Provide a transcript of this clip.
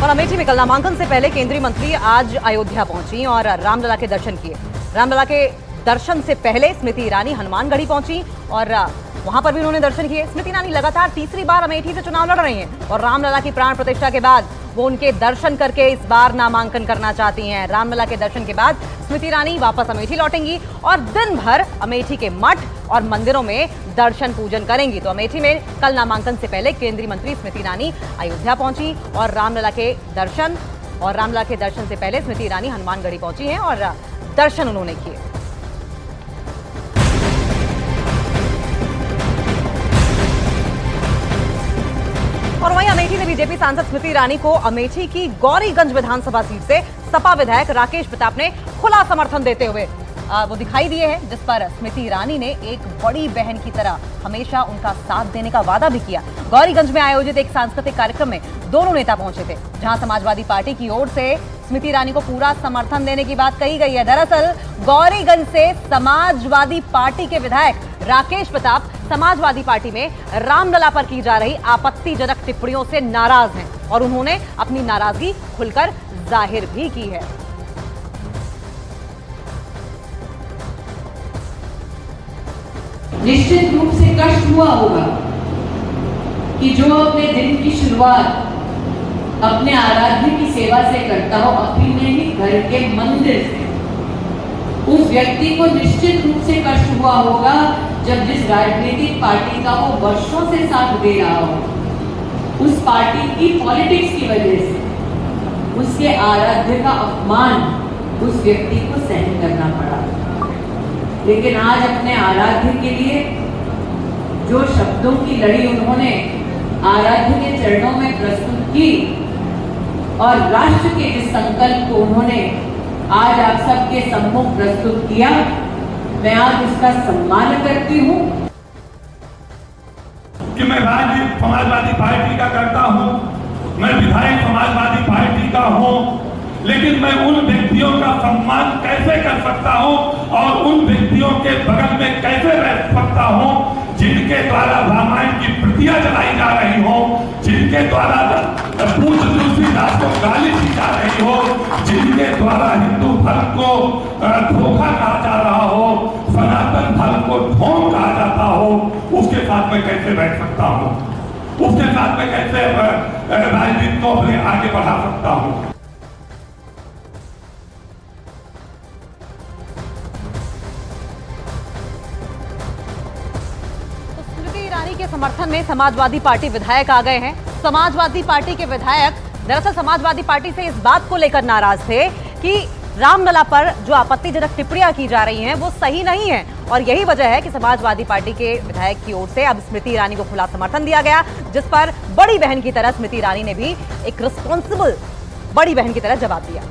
और अमेठी में कल नामांकन से पहले केंद्रीय मंत्री आज अयोध्या पहुंची और रामलला के दर्शन किए। रामलला के दर्शन से पहले स्मृति ईरानी हनुमानगढ़ी पहुंची और वहां पर भी उन्होंने दर्शन किए। स्मृति ईरानी लगातार तीसरी बार अमेठी से चुनाव लड़ रही हैं और रामलला की प्राण प्रतिष्ठा के बाद वो उनके दर्शन करके इस बार नामांकन करना चाहती हैं। रामलला के दर्शन के बाद स्मृति ईरानी वापस अमेठी लौटेंगी और दिन भर अमेठी के मठ और मंदिरों में दर्शन पूजन करेंगी। तो अमेठी में कल नामांकन से पहले केंद्रीय मंत्री स्मृति ईरानी अयोध्या पहुंची और रामलला के दर्शन से पहले स्मृति ईरानी हनुमानगढ़ी पहुंची हैं और दर्शन उन्होंने किए। और वहीं अमेठी में बीजेपी सांसद स्मृति ईरानी को अमेठी की गौरीगंज विधानसभा सीट से सपा विधायक राकेश प्रताप ने खुला समर्थन देते हुए वो दिखाई दिए हैं, जिस पर स्मृति ईरानी ने एक बड़ी बहन की तरह हमेशा उनका साथ देने का वादा भी किया। गौरीगंज में आयोजित एक सांस्कृतिक कार्यक्रम में दोनों नेता पहुंचे थे, जहां समाजवादी पार्टी की ओर से स्मृति ईरानी को पूरा समर्थन देने की बात कही गई है। दरअसल गौरीगंज से समाजवादी पार्टी के विधायक राकेश प्रताप समाजवादी पार्टी में रामलला पर की जा रही आपत्तिजनक टिप्पणियों से नाराज हैं और उन्होंने अपनी नाराजगी खुलकर जाहिर भी की है। निश्चित रूप से कष्ट हुआ होगा कि जो अपने दिन की शुरुआत अपने आराध्य की सेवा से करता हो, अपने ही घर के मंदिर से, उस व्यक्ति को निश्चित रूप से कष्ट हुआ होगा जब जिस राजनीतिक पार्टी का वो वर्षों से साथ दे रहा हो, उस पार्टी की पॉलिटिक्स की वजह से उसके आराध्य का अपमान उस व्यक्ति को सहन करना पड़ा। लेकिन आज अपने आराध्य के लिए जो शब्दों की लड़ी उन्होंने आराध्य के चरणों में प्रस्तुत की और राष्ट्र के जिस संकल्प को उन्होंने आज आप सबके सम्मुख प्रस्तुत किया, मैं आज उसका सम्मान करती हूँ कि मैं राजनीति समाजवादी पार्टी का करता हूँ, मैं विधायक समाजवादी पार्टी का हूँ, लेकिन मैं उन व्यक्तियों का सम्मान कैसे कर सकता हूँ और उन व्यक्तियों के बगल में कैसे रह सकता हूँ जिनके द्वारा रामायण की प्रतियां जलाई जा रही हो, जिनके द्वारा पूज्य तुलसीदास को गाली दी जा रही हो, जिनके द्वारा हिंदू धर्म को धोखा कहा जा रहा हो, सनातन धर्म को ढोंग कहा जाता हो, उसके साथ में कैसे बैठ सकता हूँ, उसके साथ में कैसे राजनीति को अपने आगे बढ़ा सकता हूँ। के समर्थन में समाजवादी पार्टी विधायक आ गए हैं। समाजवादी पार्टी के विधायक दरअसल समाजवादी पार्टी से इस बात को लेकर नाराज थे कि रामलला पर जो आपत्तिजनक टिप्पणियां की जा रही हैं वो सही नहीं है और यही वजह है कि समाजवादी पार्टी के विधायक की ओर से अब स्मृति ईरानी को खुला समर्थन दिया गया, जिस पर बड़ी बहन की तरह स्मृति ईरानी ने भी एक रिस्पॉन्सिबल बड़ी बहन की तरह जवाब दिया।